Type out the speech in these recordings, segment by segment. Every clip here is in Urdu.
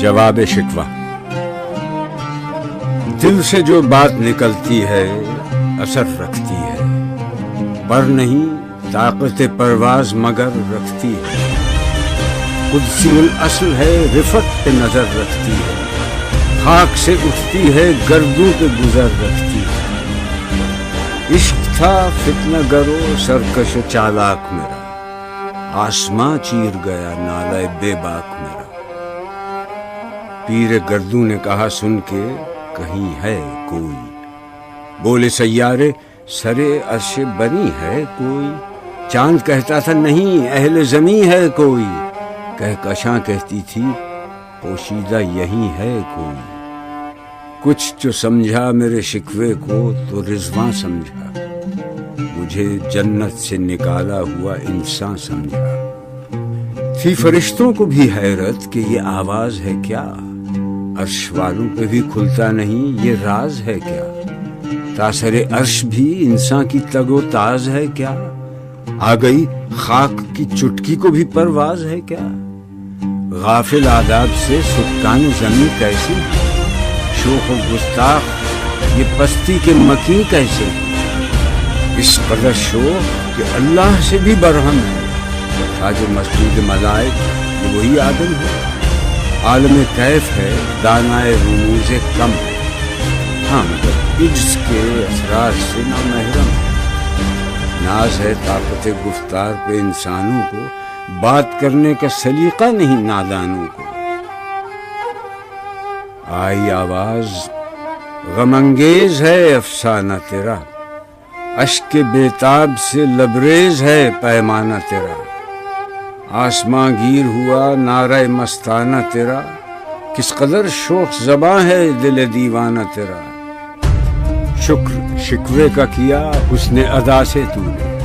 جواب شکوہ۔ دل سے جو بات نکلتی ہے اثر رکھتی ہے، پر نہیں طاقت پرواز مگر رکھتی ہے۔ قدسی الاصل ہے، رفت پہ نظر رکھتی ہے، خاک سے اٹھتی ہے، گردوں پہ گزر رکھتی ہے۔ عشق تھا فتنہ گرو سرکش چالاک میرا، آسماں چیر گیا نالہ بے باک میرا۔ پیر گردوں نے کہا سن کے کہیں ہے کوئی، بولے سیارے سرے عرش بنی ہے کوئی۔ چاند کہتا تھا نہیں اہل زمیں ہے کوئی، کہکشاں کہتی تھی پوشیدہ یہیں ہے کوئی۔ کچھ جو سمجھا میرے شکوے کو تو رضواں سمجھا، مجھے جنت سے نکالا ہوا انسان سمجھا۔ تھی فرشتوں کو بھی حیرت کہ یہ آواز ہے کیا، عرش والوں پہ بھی کھلتا نہیں یہ راز ہے کیا۔ تاثر عرش بھی انسان کی تگ و تاز ہے کیا، آ گئی خاک کی چٹکی کو بھی پرواز ہے کیا۔ غافل آداب سے سکان زمین کیسے، شوخ و گستاخ یہ پستی کے مکین کیسے۔ اس قدر شوخ کہ اللہ سے بھی برہم ہے، تاج مسجود ملائک یہ وہی آدم ہے۔ عالم کیف ہے دانائے رموز کم ہے، ہاں مگر عجز کے اسرار سے نہ محرم ہے۔ ناز ہے طاقت گفتار پہ انسانوں کو، بات کرنے کا سلیقہ نہیں نادانوں کو۔ آئی آواز غم انگیز ہے افسانہ تیرا، اشک بیتاب سے لبریز ہے پیمانہ تیرا۔ آسماں گیر ہوا نعرہ مستانہ تیرا، کس قدر شوخ زباں ہے دل دیوانہ تیرا۔ شکر شکوے کا کیا حسن ادا سے تو نے،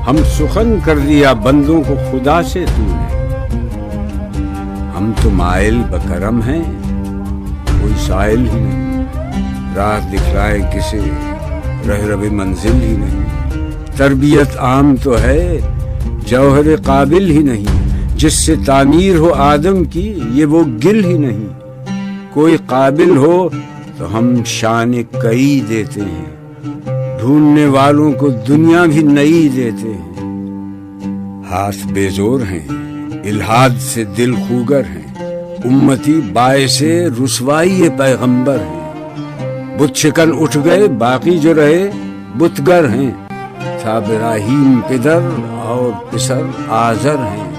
ہم سخن کر دیا بندوں کو خدا سے تو نے۔ ہم تو مائل بکرم ہیں کوئی سائل ہی نہیں، راہ دکھلائے کسے رہرب منزل ہی نہیں۔ تربیت عام تو ہے جوہر قابل ہی نہیں، جس سے تعمیر ہو آدم کی یہ وہ گل ہی نہیں۔ کوئی قابل ہو تو ہم شان کئی دیتے ہیں، ڈھونڈنے والوں کو دنیا بھی نئی دیتے ہیں۔ ہاتھ بے زور ہیں الہاد سے دل خوگر ہیں، امتی باعث رسوائی پیغمبر ہیں۔ بت شکن اٹھ گئے باقی جو رہے بتگر ہیں، تھا ابراہیم پدر اور پسر آزر ہیں۔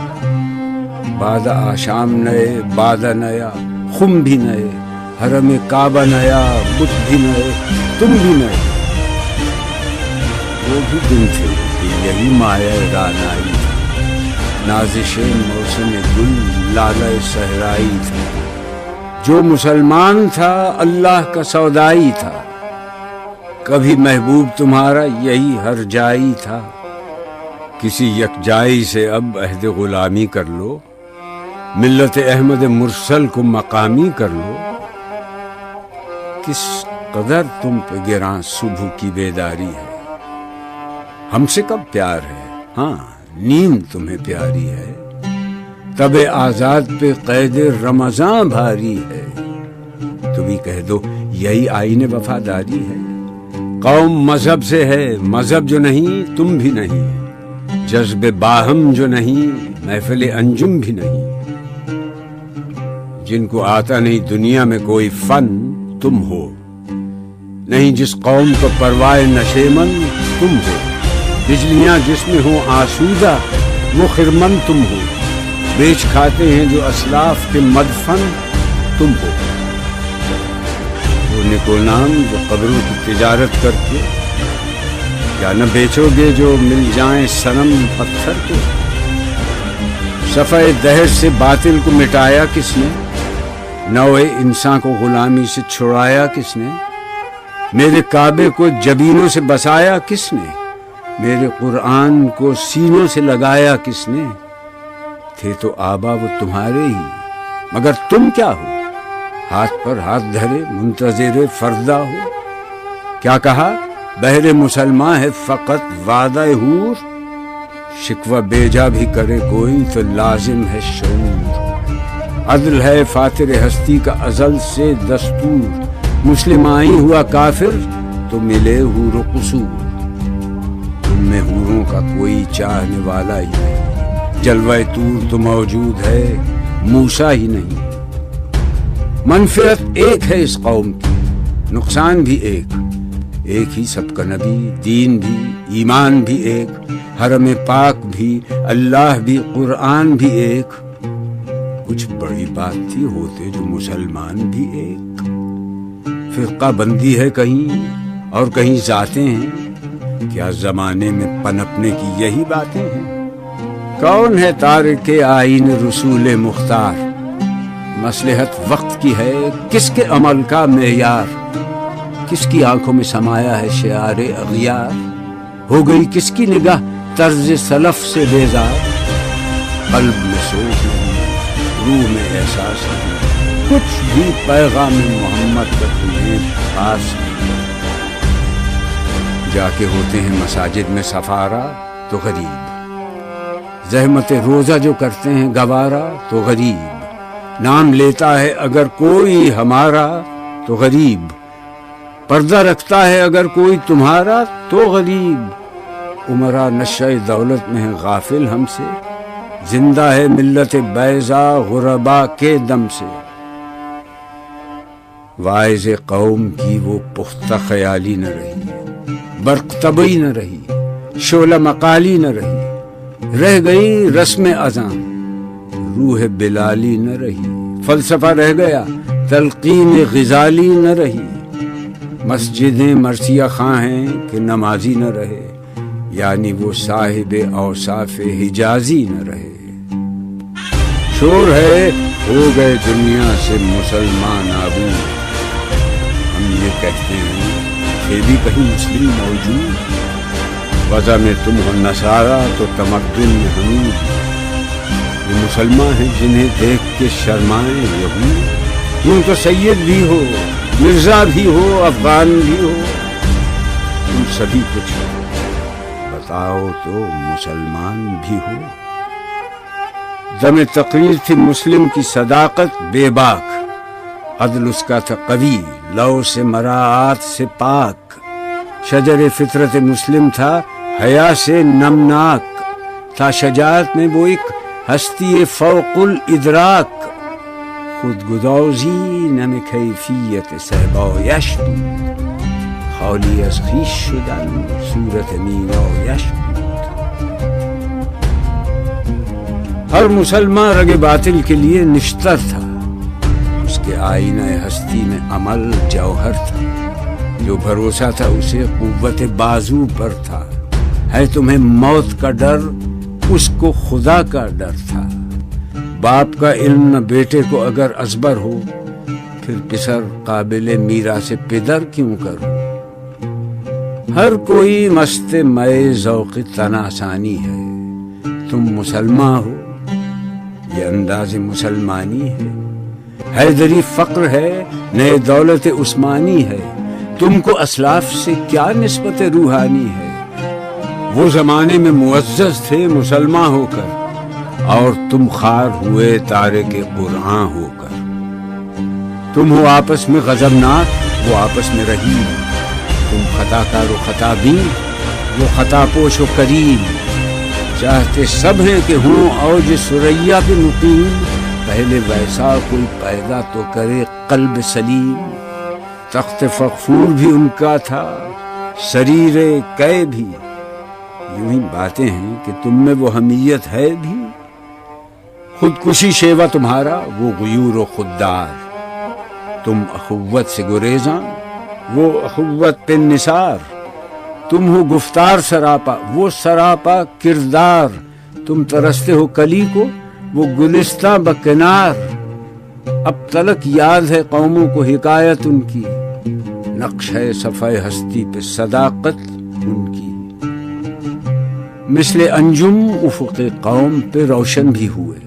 بعد آشام نئے بعد نیا خم بھی نئے، حرم کعبہ نیا بت بھی نئے تم بھی نئے۔ وہ بھی دن تھے کہ یہی مایہ رانائی تھی، نازش موسم گل لالہ صحرائی تھا۔ جو مسلمان تھا اللہ کا سودائی تھا، کبھی محبوب تمہارا یہی ہر جائی تھا۔ کسی یکجائی سے اب عہد غلامی کر لو، ملت احمد مرسل کو مقامی کر لو۔ کس قدر تم پہ گراں صبح کی بیداری ہے، ہم سے کب پیار ہے، ہاں نیند تمہیں پیاری ہے۔ تب آزاد پہ قید رمضان بھاری ہے، تم ہی کہہ دو یہی آئین وفاداری ہے۔ قوم مذہب سے ہے مذہب جو نہیں تم بھی نہیں، جذب باہم جو نہیں محفل انجم بھی نہیں۔ جن کو آتا نہیں دنیا میں کوئی فن تم ہو، نہیں جس قوم کو پروائے نشیمن تم ہو۔ بجلیاں جس میں ہوں آسودہ وہ خرمن تم ہو، بیچ کھاتے ہیں جو اسلاف کے مدفن تم ہو۔ وہ نکونام جو قبروں کی تجارت کر کے، کیا نہ بیچو گے جو مل جائیں صنم پتھر کے۔ صفحہ دہر سے باطل کو مٹایا کس نے، نوع انسان کو غلامی سے چھڑایا کس نے۔ میرے کعبے کو جبینوں سے بسایا کس نے، میرے قرآن کو سینوں سے لگایا کس نے۔ تھے تو آبا وہ تمہارے ہی، مگر تم کیا ہو، ہاتھ پر ہاتھ دھرے منتظر فردا ہو۔ کیا کہا بہر مسلمان ہے فقط وعدہ حور، شکوہ بیجا بھی کرے کوئی تو لازم ہے شعور۔ عدل ہے فاتر ہستی کا ازل سے دستور، مسلم آئی ہوا کافر تو ملے حور و قصور۔ تم میں حوروں کا کوئی چاہنے والا ہی نہیں، جلوہ طور تو موجود ہے موسیٰ ہی نہیں۔ منفعت ایک ہے اس قوم کی، نقصان بھی ایک ہی سب کا نبی، دین بھی، ایمان بھی ایک، حرم پاک بھی، اللہ بھی، قرآن بھی ایک۔ کچھ بڑی بات تھی ہوتے جو مسلمان بھی ایک۔ فرقہ بندی ہے کہیں اور کہیں ذاتیں ہیں، کیا زمانے میں پنپنے کی یہی باتیں ہیں؟ کون ہے تارک آئین رسول مختار؟ مصلحت وقت کی ہے کس کے عمل کا معیار؟ کس کی آنکھوں میں سمایا ہے شعار اغیار؟ ہو گئی کس کی نگاہ طرز سلف سے بیزار؟ قلب میں سوچ نہیں، روح میں احساس نہیں، کچھ بھی پیغام محمد کا تمہیں پاس نہیں۔ جا کے ہوتے ہیں مساجد میں سفارا تو غریب، زحمت روزہ جو کرتے ہیں گوارا تو غریب، نام لیتا ہے اگر کوئی ہمارا تو غریب، پردہ رکھتا ہے اگر کوئی تمہارا تو غریب۔ عمرہ نشہ دولت میں ہے غافل ہم سے، زندہ ہے ملت بیضا غربا کے دم سے۔ واعظ قوم کی وہ پختہ خیالی نہ رہی، برق طبعی نہ رہی، شعلہ مقالی نہ رہی، رہ گئی رسم اذاں، روح بلالی نہ رہی، فلسفہ رہ گیا تلقین غزالی نہ رہی۔ مسجدیں مرثیہ خواں ہیں کہ نمازی نہ رہے، یعنی وہ صاحب اوصاف حجازی نہ رہے۔ شور ہے ہو گئے دنیا سے مسلمان آبود، ہم یہ کہتے ہیں کہ بھی کہیں مسلم موجود، وضع میں تم ہو نصارا تو تمدن میں حمید۔ یہ مسلمان ہیں جنہیں دیکھ کے شرمائیں یہود، تم تو سید بھی ہو، مرزا بھی ہو، افغان بھی ہو، تم سبھی کچھ ہو، بتاؤ تو مسلمان بھی ہو۔ دم تقریر تھی مسلم کی صداقت بے باک، عدل اس کا تھا قوی، لو سے مراعات سے پاک، شجر فطرت مسلم تھا حیا سے نمناک، تھا شجاعت میں وہ ایک ہستی فوق الادراک، خود گدازی نم کیفیت صحبایش بود، خالی از خویش شدن صورت مینایش بود۔ ہر مسلمان رگ باطل کے لیے نشتر تھا، اس کے آئینہ ہستی میں عمل جوہر تھا، جو بھروسہ تھا اسے قوت بازو پر تھا، ہے تمہیں موت کا ڈر اس کو خدا کا ڈر تھا۔ باپ کا علم نہ بیٹے کو اگر ازبر ہو، پھر پسر قابل میراث پدر کیوں کرو؟ ہر کوئی مست مئے ذوق تناسانی ہے، تم مسلمان ہو یہ انداز مسلمانی ہے، حیدری فقر ہے نئے دولت عثمانی ہے، تم کو اسلاف سے کیا نسبت روحانی ہے؟ وہ زمانے میں معزز تھے مسلمان ہو کر، اور تم خار ہوئے تارک قرآن ہو کر۔ تم ہو آپس میں غضبناک، وہ آپس میں رحیم، تم خطا کار و خطا بین، وہ خطا پوش و کریم۔ چاہتے سب ہیں کہ ہوں اوج سریا پہ مقیم، پہلے ویسا کوئی پیدا تو کرے قلب سلیم۔ تخت فغفور بھی ان کا تھا، سریر قے بھی، یوں ہی باتیں ہیں کہ تم میں وہ حمیت ہے بھی۔ خودکشی شیوا تمہارا، وہ غیور و خوددار، تم اخوت سے گریزاں، وہ اخوت پہ نثار۔ تم ہو گفتار سراپا، وہ سراپا کردار، تم ترستے ہو کلی کو، وہ گلستہ بکنار۔ اب تلک یاد ہے قوموں کو حکایت ان کی، نقش ہے صفحہ ہستی پہ صداقت ان کی۔ مثل انجم افق قوم پہ روشن بھی ہوئے،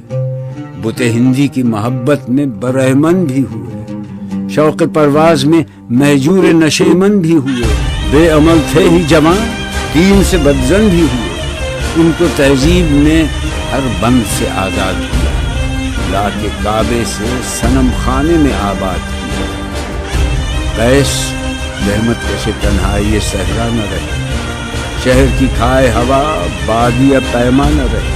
بت ہندی کی محبت میں برہمن بھی ہوئے، شوق پرواز میں مہجور نشیمن بھی ہوئے، بے عمل تھے ہی جوان، دین سے بدزن بھی ہوئے، ان کو تہذیب نے ہر بند سے آزاد کیا، لا کے کعبے سے صنم خانے میں آباد کیا۔ قیس رحمت کش تنہائی صحرا نہ رہے، شہر کی کھائے ہوا بادی پیما نہ رہے۔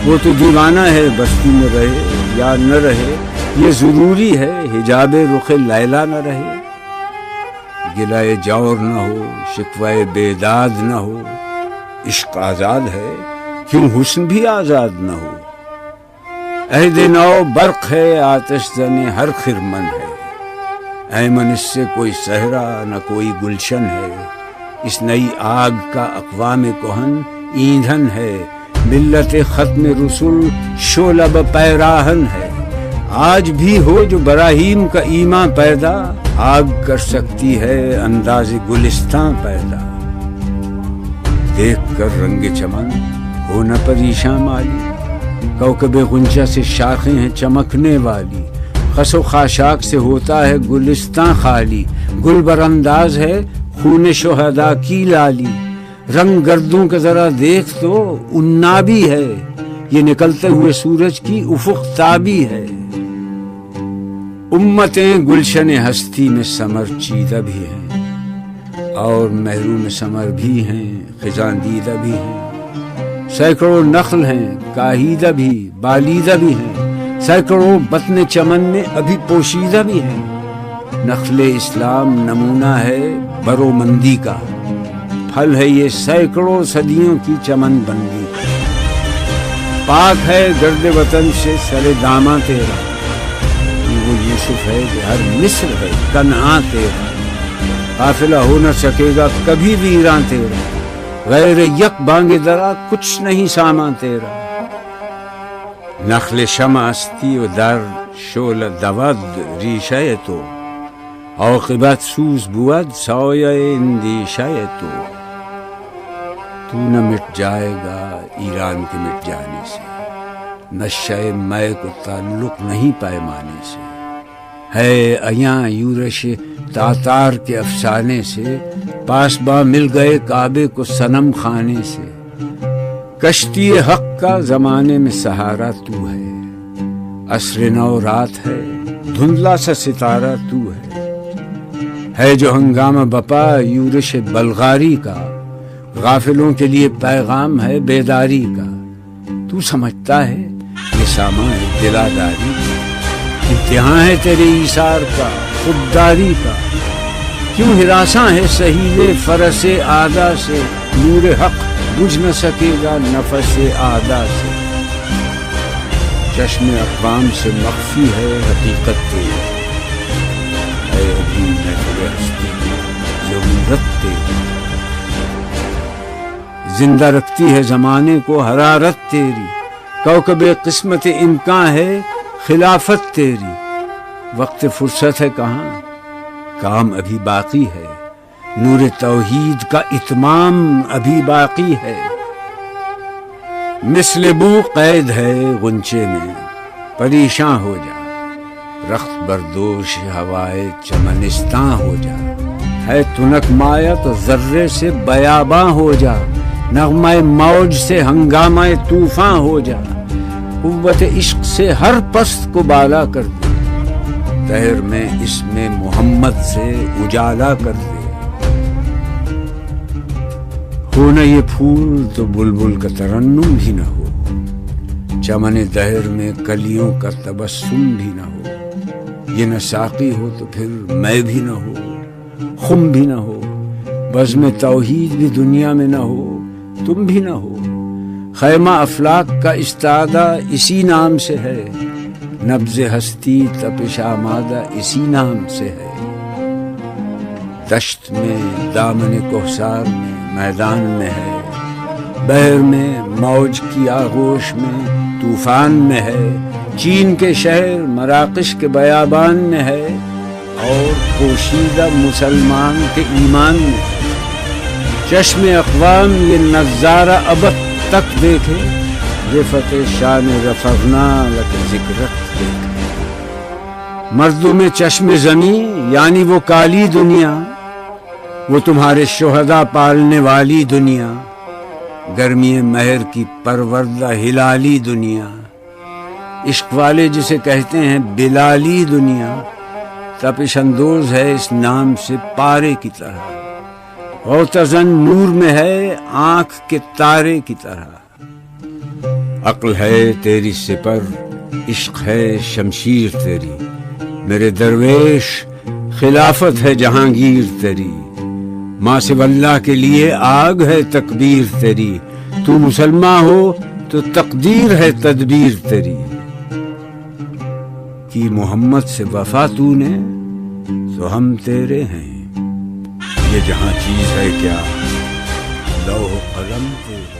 وہ تو دیوانہ ہے بستی میں رہے یا نہ رہے، یہ ضروری ہے حجاب رخ لیلا نہ رہے۔ گلائے جور نہ ہو، شکوائے بیداد نہ ہو، عشق آزاد ہے کیوں حسن بھی آزاد نہ ہو۔ عہد نو برق ہے آتش زن ہر خرمن ہے، ایمن اس سے کوئی صحرا نہ کوئی گلشن ہے۔ اس نئی آگ کا اقوام کہن ایندھن ہے، ملت ختم رسول شعلہ پیراہن ہے۔ آج بھی ہو جو براہیم کا ایمان پیدا، آگ کر سکتی ہے انداز گلستان پیدا۔ دیکھ کر رنگ چمن ہو نہ پریشاں مالی، کوکب غنچہ سے شاخیں ہیں چمکنے والی۔ خس و خاشاک سے ہوتا ہے گلستان خالی، گل بر انداز ہے خون شہداء کی لالی۔ رنگ گردوں کا ذرا دیکھ تو انابی ہے، یہ نکلتے ہوئے سورج کی افق تابی ہے۔ امتیں گلشن ہستی میں سمر چیدہ بھی ہیں، اور محروم سمر بھی ہیں خزاں دیدہ بھی ہیں۔ سینکڑوں نخل ہیں کاہیدہ بھی بالیدہ بھی ہیں، سینکڑوں بطن چمن میں ابھی پوشیدہ بھی ہیں۔ نخل اسلام نمونہ ہے برومندی کا، پھل ہے یہ سینکڑوں صدیوں کی چمن بندی۔ پاک ہے گرد وطن سے سر داماں تیرا، وہ یوسف ہے کہ ہر مصر ہے کنعاں تیرا۔ قافلہ ہو نہ سکے گا کبھی ویراں تیرا، غیر یک بانگ درا کچھ نہیں سامان تیرا۔ نخل شمع استی و در شعل دود ریشہ تو، عاقبت سوز بود سایہ اندیشہ تو۔ تو نہ مٹ جائے گا ایران کے مٹ جانے سے، نشہ مے کو تعلق نہیں پیمانے سے۔ ہے ایاں یورش تاتار کے افسانے سے، پاسباں مل گئے کعبے کو صنم خانے سے۔ کشتی حق کا زمانے میں سہارا تو ہے، عصر نو رات ہے دھندلا سا ستارہ تو ہے جو ہنگامہ بپا یورش بلغاری کا، غافلوں کے لیے پیغام ہے بیداری کا۔ تو سمجھتا ہے یہ سامان ہے دلاداری، امتحان ہے تیرے ایثار کا خودداری کا۔ کیوں ہراساں ہے سہیلے فرس آدا سے، نور حق بجھ نہ سکے گا نفس آدا سے۔ چشم اقوام سے مخفی ہے حقیقت تیری، اے ابھی محفل ہستی ضرورت تیری۔ زندہ رکھتی ہے زمانے کو حرارت تیری، کوکب قسمت امکان ہے خلافت تیری۔ وقت فرصت ہے کہاں، کام ابھی باقی ہے، نور توحید کا اتمام ابھی باقی ہے۔ مثل بو قید ہے غنچے میں پریشاں ہو جا، رخت بردوش ہوائے چمنستاں ہو جا۔ ہے تنک مایا تو ذرے سے بیاباں ہو جا، نغمہ موج سے ہنگامہ طوفاں ہو جا۔ قوت عشق سے ہر پست کو بالا کر دے، دہر میں اس میں محمد سے اجالا کر دے۔ ہو نہ یہ پھول تو بلبل کا ترنم بھی نہ ہو، چمن دہر میں کلیوں کا تبسم بھی نہ ہو۔ یہ نہ ساقی ہو تو پھر میں بھی نہ ہو، خم بھی نہ ہو، بزم توحید بھی دنیا میں نہ ہو، تم بھی نہ ہو۔ خیمہ افلاک کا استادہ اسی نام سے ہے، نبض ہستی تپش آمادہ اسی نام سے ہے۔ دشت میں دامن کوثر میں میدان میں ہے، بحر میں موج کی آغوش میں طوفان میں ہے۔ چین کے شہر مراکش کے بیابان میں ہے، اور پوشیدہ مسلمان کے ایمان میں ہے۔ چشم اقوام یہ نظارہ ابد تک دیکھے، رفت شان رفعنا لک ذکرت دیکھے۔ مردم چشم زمین یعنی وہ کالی دنیا، وہ تمہارے شہداء پالنے والی دنیا، گرمی مہر کی پروردہ ہلالی دنیا۔ عشق والے جسے کہتے ہیں بلالی دنیا، تپش اندوز ہے اس نام سے پارے کی طرح، غوطہ نور میں ہے آنکھ کے تارے کی طرح۔ عقل ہے تیری سپر، عشق ہے شمشیر تیری، میرے درویش خلافت ہے جہانگیر تیری، ماں سے اللہ کے لیے آگ ہے تکبیر تیری، تو مسلمان ہو تو تقدیر ہے تدبیر تیری، کی محمد سے وفا تو نے تو ہم تیرے ہیں، یہ جہاں چیز ہے کیا لوح قلم تیرے۔